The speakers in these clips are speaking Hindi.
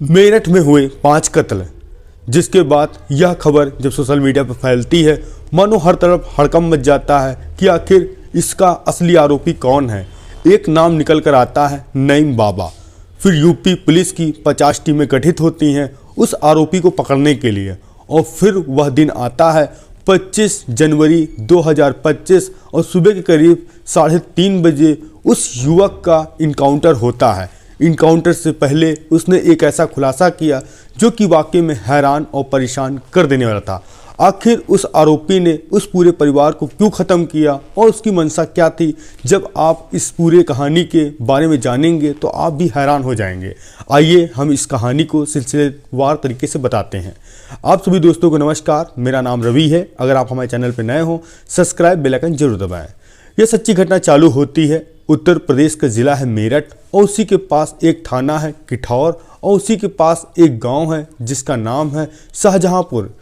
मेरठ में हुए 5 कत्ल, जिसके बाद यह खबर जब सोशल मीडिया पर फैलती है मानो हर तरफ हड़कंप मच जाता है कि आखिर इसका असली आरोपी कौन है। एक नाम निकल कर आता है नईम बाबा। फिर यूपी पुलिस की 50 टीमें गठित होती हैं उस आरोपी को पकड़ने के लिए, और फिर वह दिन आता है 25 जनवरी 2025 और सुबह के करीब 3:30 बजे उस युवक का इनकाउंटर होता है। इनकाउंटर से पहले उसने एक ऐसा खुलासा किया जो कि वाकई में हैरान और परेशान कर देने वाला था। आखिर उस आरोपी ने उस पूरे परिवार को क्यों ख़त्म किया और उसकी मंशा क्या थी, जब आप इस पूरे कहानी के बारे में जानेंगे तो आप भी हैरान हो जाएंगे। आइए हम इस कहानी को सिलसिलेवार तरीके से बताते हैं। आप सभी दोस्तों को नमस्कार, मेरा नाम रवि है। अगर आप हमारे चैनल पर नए हो सब्सक्राइब बेल आइकन जरूर दबाएं। यह सच्ची घटना चालू होती है उत्तर प्रदेश का ज़िला है मेरठ, और उसी के पास एक थाना है किठौर, और उसी के पास एक गांव है जिसका नाम है शाहजहांपुर।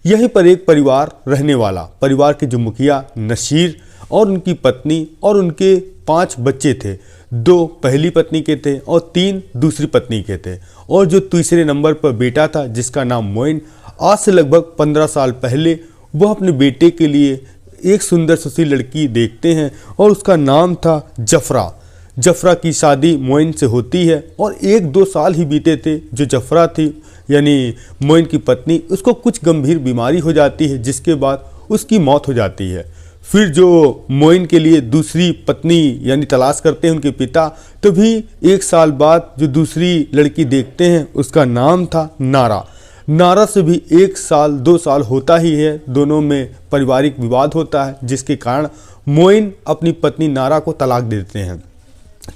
यहीं पर एक परिवार रहने वाला, परिवार के जो मुखिया नसीर और उनकी पत्नी और उनके 5 बच्चे थे। 2 पहली पत्नी के थे और 3 दूसरी पत्नी के थे, और जो तीसरे नंबर पर बेटा था जिसका नाम मोइन। आज से लगभग 15 साल पहले वह अपने बेटे के लिए एक सुंदर सुशील लड़की देखते हैं और उसका नाम था जफरा। जफरा की शादी मोइन से होती है और 1-2 साल ही बीते थे जो जफरा थी यानी मोइन की पत्नी, उसको कुछ गंभीर बीमारी हो जाती है जिसके बाद उसकी मौत हो जाती है। फिर जो मोइन के लिए दूसरी पत्नी यानी तलाश करते हैं उनके पिता, तभी 1 साल बाद जो दूसरी लड़की देखते हैं उसका नाम था नारा। नारा से भी 1 साल 2 साल होता ही है, दोनों में पारिवारिक विवाद होता है जिसके कारण मोइन अपनी पत्नी नारा को तलाक दे देते हैं।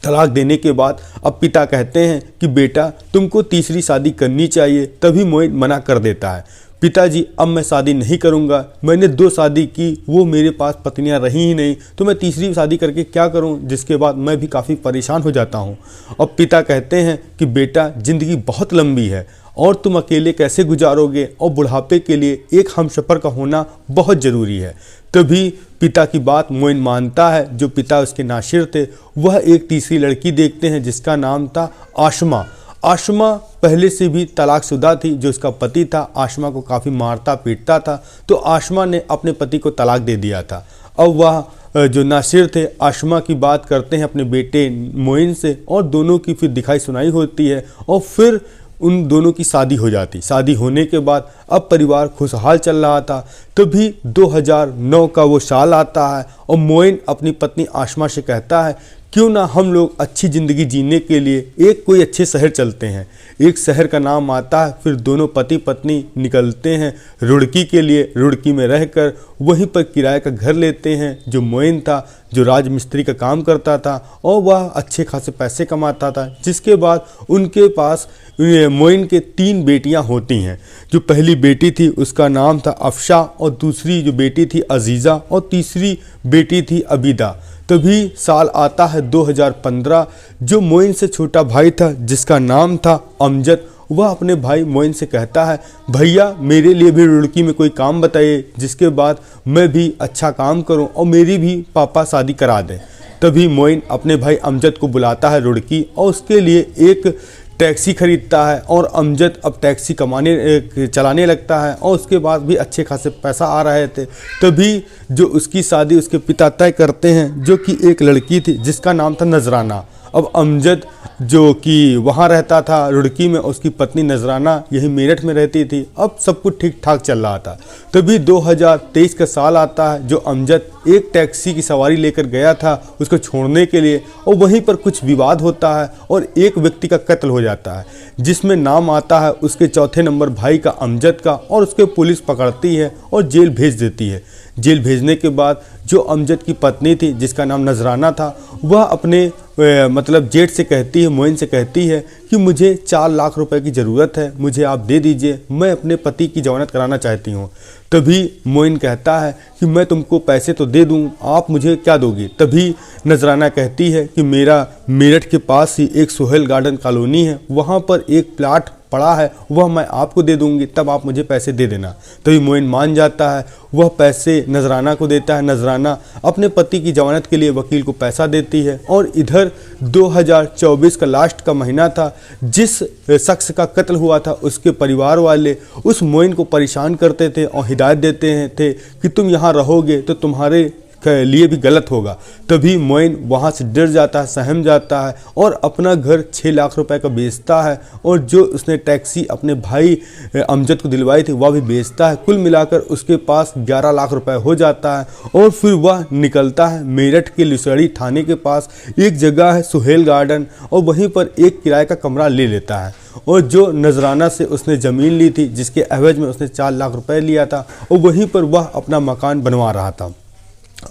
तलाक देने के बाद अब पिता कहते हैं कि बेटा तुमको तीसरी शादी करनी चाहिए, तभी मोइन मना कर देता है। पिताजी अब मैं शादी नहीं करूंगा, मैंने 2 शादी की, वो मेरे पास पत्नियां रही ही नहीं, तो मैं तीसरी शादी करके क्या करूं, जिसके बाद मैं भी काफ़ी परेशान हो जाता हूं। अब पिता कहते हैं कि बेटा ज़िंदगी बहुत लंबी है और तुम अकेले कैसे गुजारोगे, और बुढ़ापे के लिए एक हमसफ़र का होना बहुत ज़रूरी है। तभी पिता की बात मोइन मानता है। जो पिता उसके नासिर थे वह एक तीसरी लड़की देखते हैं जिसका नाम था आशमा। आशमा पहले से भी तलाकशुदा थी। जो उसका पति था आशमा को काफ़ी मारता पीटता था, तो आशमा ने अपने पति को तलाक दे दिया था। अब वह जो नासिर थे आशमा की बात करते हैं अपने बेटे मोइन से, और दोनों की फिर दिखाई सुनाई होती है और फिर उन दोनों की शादी हो जाती। शादी होने के बाद अब परिवार खुशहाल चल रहा था। तभी 2009 का वो साल आता है और मोइन अपनी पत्नी आशमा से कहता है क्यों ना हम लोग अच्छी ज़िंदगी जीने के लिए कोई अच्छे शहर चलते हैं। एक शहर का नाम आता है। फिर दोनों पति पत्नी निकलते हैं रुड़की के लिए। रुड़की में रहकर वहीं पर किराए का घर लेते हैं। जो मोइन था जो राजमिस्त्री का काम करता था और वह अच्छे खासे पैसे कमाता था, जिसके बाद उनके पास मोइन के 3 बेटियां होती हैं। जो पहली बेटी थी उसका नाम था अफशा, और दूसरी जो बेटी थी अजीज़ा, और तीसरी बेटी थी अबीदा। तभी साल आता है 2015। जो मोइन से छोटा भाई था जिसका नाम था अमजद, वह अपने भाई मोइन से कहता है भैया मेरे लिए भी रुड़की में कोई काम बताइए जिसके बाद मैं भी अच्छा काम करूं और मेरी भी पापा शादी करा दें। तभी मोइन अपने भाई अमजद को बुलाता है रुड़की और उसके लिए एक टैक्सी खरीदता है, और अमजद अब टैक्सी चलाने लगता है और उसके बाद भी अच्छे खासे पैसा आ रहे थे। तभी जो उसकी शादी उसके पिता तय करते हैं, जो कि एक लड़की थी जिसका नाम था नजराना। अब अमजद जो कि वहाँ रहता था रुड़की में, उसकी पत्नी नजराना यही मेरठ में रहती थी। अब सब कुछ ठीक ठाक चल रहा था। तभी 2023 का साल आता है। जो अमजद एक टैक्सी की सवारी लेकर गया था उसको छोड़ने के लिए, और वहीं पर कुछ विवाद होता है और एक व्यक्ति का कत्ल हो जाता है जिसमें नाम आता है उसके 4थे नंबर भाई का अमजद का, और उसके पुलिस पकड़ती है और जेल भेज देती है। जेल भेजने के बाद जो अमजद की पत्नी थी जिसका नाम नजराना था, वह अपने मतलब जेठ से कहती है, मोइन से कहती है कि मुझे 4 लाख रुपए की ज़रूरत है, मुझे आप दे दीजिए, मैं अपने पति की ज़मानत कराना चाहती हूँ। तभी मोइन कहता है कि मैं तुमको पैसे तो दे दूँ, आप मुझे क्या दोगी। तभी नजराना कहती है कि मेरा मेरठ के पास ही एक सोहेल गार्डन कॉलोनी है, वहाँ पर एक प्लाट पड़ा है वह मैं आपको दे दूंगी, तब आप मुझे पैसे दे देना। तभी मोइन मान जाता है, वह पैसे नजराना को देता है। नजराना अपने पति की जमानत के लिए वकील को पैसा देती है। और इधर 2024 का लास्ट का महीना था, जिस शख्स का कत्ल हुआ था उसके परिवार वाले उस मोइन को परेशान करते थे और हिदायत देते थे कि तुम यहाँ रहोगे तो तुम्हारे के लिए भी गलत होगा। तभी मोइन वहाँ से डर जाता है, सहम जाता है और अपना घर 6 लाख रुपए का बेचता है। और जो उसने टैक्सी अपने भाई अमजद को दिलवाई थी वह भी बेचता है। कुल मिलाकर उसके पास 11 लाख रुपए हो जाता है। और फिर वह निकलता है मेरठ के लिसड़ी थाने के पास एक जगह है सुहेल गार्डन, और वहीं पर एक किराए का कमरा ले लेता है। और जो नजराना से उसने ज़मीन ली थी जिसके एवज में उसने 4 लाख रुपए लिया था, और वहीं पर वह अपना मकान बनवा रहा था।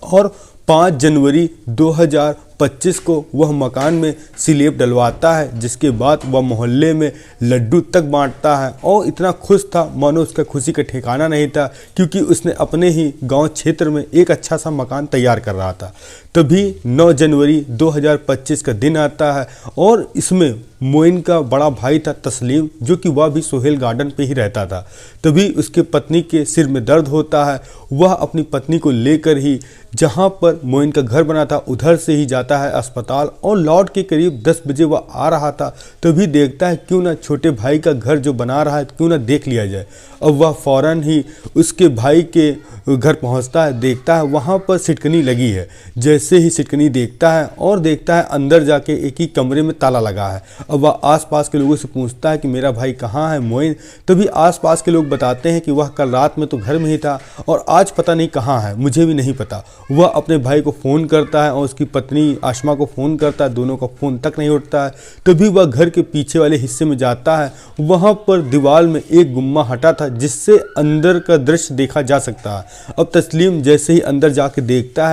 और 5 जनवरी 2025 को वह मकान में स्लैब डलवाता है, जिसके बाद वह मोहल्ले में लड्डू तक बांटता है। और इतना खुश था मानो उसका खुशी का ठिकाना नहीं था, क्योंकि उसने अपने ही गांव क्षेत्र में एक अच्छा सा मकान तैयार कर रहा था। तभी 9 जनवरी 2025 का दिन आता है और इसमें मोइन का बड़ा भाई था तस्लीम, जो कि वह भी सुहेल गार्डन पे ही रहता था। तभी उसके पत्नी के सिर में दर्द होता है। वह अपनी पत्नी को लेकर ही जहां पर मोइन का घर बना था उधर से ही जाता है अस्पताल, और लौट के करीब 10 बजे वह आ रहा था। तभी देखता है क्यों ना छोटे भाई का घर जो बना रहा है क्यों ना देख लिया जाए। अब वह फौरन ही उसके भाई के घर पहुंचता है, देखता है वहां पर सिटकनी लगी है। जैसे ही सिटकनी देखता है और देखता है अंदर जाके एक ही कमरे में ताला लगा है। अब वह आसपास के लोगों से पूछता है कि मेरा भाई कहाँ है मोइन। तभी आसपास के लोग बताते हैं कि वह कल रात में तो घर में ही था और आज पता नहीं कहाँ है, मुझे भी नहीं पता। वह अपने भाई को फ़ोन करता है और उसकी पत्नी आशमा को फ़ोन करता है, दोनों का फ़ोन तक नहीं उठता है। तभी वह घर के पीछे वाले हिस्से में जाता है, वहाँ पर दीवार में एक गुम्मा हटा था जिससे अंदर का दृश्य देखा जा सकता है। अब तस्लीम जैसे ही अंदर जाके देखता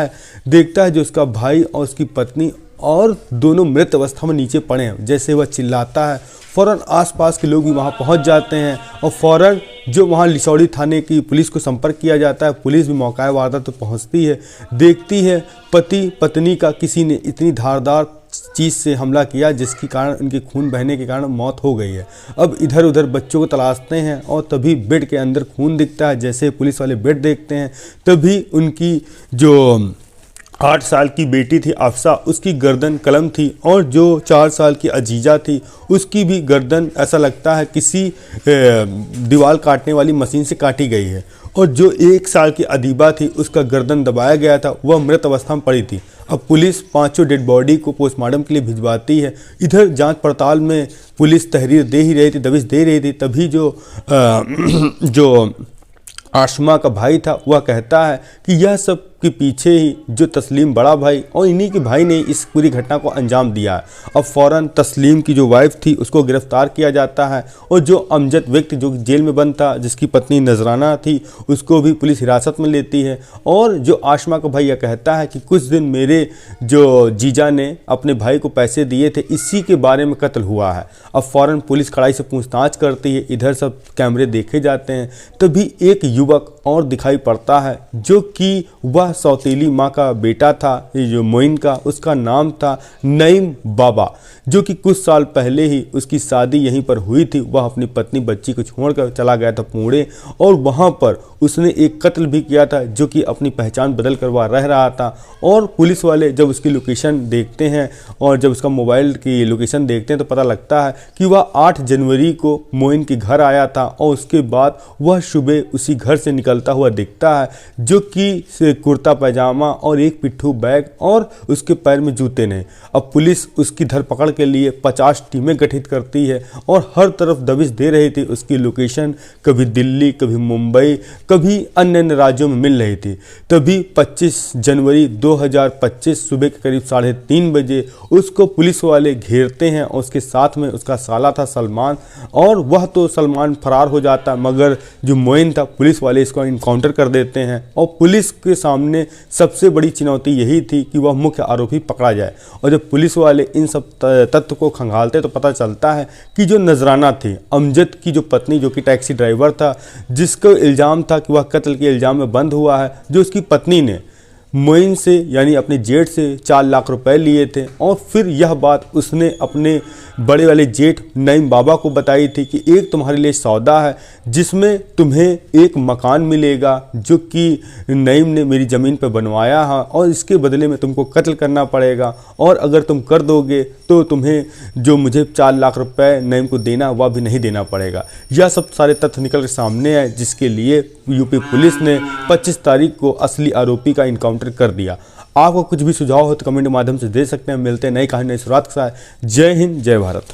है जो उसका भाई और उसकी पत्नी और दोनों मृत अवस्था में नीचे पड़े हैं। जैसे वह चिल्लाता है, फ़ौरन आसपास के लोग भी वहां पहुंच जाते हैं और फ़ौरन जो वहां लिसौड़ी थाने की पुलिस को संपर्क किया जाता है। पुलिस भी मौका वारदात तो पहुंचती है, देखती है पति पत्नी का किसी ने इतनी धारदार चीज़ से हमला किया जिसके कारण उनके खून बहने के कारण मौत हो गई है। अब इधर उधर बच्चों को तलाशते हैं और तभी बेड के अंदर खून दिखता है। जैसे पुलिस वाले बेड देखते हैं तभी उनकी जो 8 साल की बेटी थी अफसा, उसकी गर्दन कलम थी, और जो 4 साल की अजीजा थी उसकी भी गर्दन ऐसा लगता है किसी दीवार काटने वाली मशीन से काटी गई है। और जो 1 साल की अदीबा थी उसका गर्दन दबाया गया था, वह मृत अवस्था में पड़ी थी। अब पुलिस 5 डेड बॉडी को पोस्टमार्टम के लिए भिजवाती है। इधर जांच पड़ताल में पुलिस तहरीर दे ही रही थी, दबिश दे रही थी। तभी जो आशमा का भाई था वह कहता है कि यह सब के पीछे ही जो तस्लीम बड़ा भाई और इन्हीं के भाई ने इस पूरी घटना को अंजाम दिया है। अब फ़ौरन तस्लीम की जो वाइफ थी उसको गिरफ्तार किया जाता है, और जो अमजद व्यक्ति जो जेल में बंद था जिसकी पत्नी नजराना थी उसको भी पुलिस हिरासत में लेती है। और जो आशमा का भाई यह कहता है कि कुछ दिन मेरे जो जीजा ने अपने भाई को पैसे दिए थे, इसी के बारे में कत्ल हुआ है। अब फ़ौरन पुलिस कड़ाई से पूछताछ करती है, इधर सब कैमरे देखे जाते हैं। तभी एक युवक और दिखाई पड़ता है जो कि वह सौतेली माँ का बेटा था, जो मोइन का, उसका नाम था नईम बाबा, जो कि कुछ साल पहले ही उसकी शादी यहीं पर हुई थी। वह अपनी पत्नी बच्ची को छोड़कर चला गया था पुणे, और वहाँ पर उसने एक कत्ल भी किया था जो कि अपनी पहचान बदल कर वह रह रहा था। और पुलिस वाले जब उसकी लोकेशन देखते हैं और जब उसका मोबाइल की लोकेशन देखते हैं तो पता लगता है कि वह 8 जनवरी को मोइन के घर आया था, और उसके बाद वह सुबह उसी घर से निकलता हुआ दिखता है, जो कि कुर्ता पैजामा और एक पिट्ठू बैग और उसके पैर में जूते नहीं। अब पुलिस उसकी धरपकड़ के लिए 50 टीमें गठित करती है और हर तरफ दबिश दे रही थी। उसकी लोकेशन कभी दिल्ली, कभी मुंबई, कभी अन्य राज्यों में मिल रही थी। तभी 25 जनवरी 2025 सुबह के करीब 3:30 बजे उसको पुलिस वाले घेरते हैं, और उसके साथ में उसका साला था सलमान, और वह तो सलमान फरार हो जाता, मगर जो मोइन था पुलिस वाले इसको इनकाउंटर कर देते हैं। और पुलिस के सामने सबसे बड़ी चुनौती यही थी कि वह मुख्य आरोपी पकड़ा जाए। और जब पुलिस वाले इन सब तथ्य को खंगालते तो पता चलता है कि जो नजराना थी, अमजद की जो पत्नी, जो कि टैक्सी ड्राइवर था, जिसको इल्ज़ाम था कि वह कत्ल के इल्ज़ाम में बंद हुआ है, जो उसकी पत्नी ने मोइन से यानी अपने जेठ से 4 लाख रुपए लिए थे और फिर यह बात उसने अपने बड़े वाले जेठ नईम बाबा को बताई थी कि एक तुम्हारे लिए सौदा है जिसमें तुम्हें एक मकान मिलेगा जो कि नईम ने मेरी ज़मीन पर बनवाया है और इसके बदले में तुमको कत्ल करना पड़ेगा और अगर तुम कर दोगे तो तुम्हें जो मुझे 4 लाख रुपए नईम को देना वह भी नहीं देना पड़ेगा। यह सब सारे तथ्य निकल के सामने आए जिसके लिए यूपी पुलिस ने 25 तारीख को असली आरोपी का इनकाउंटर कर दिया। आपको कुछ भी सुझाव हो तो कमेंट के माध्यम से दे सकते हैं। मिलते हैं नई कहानी नई शुरुआत के साथ। जय हिंद, जय भारत।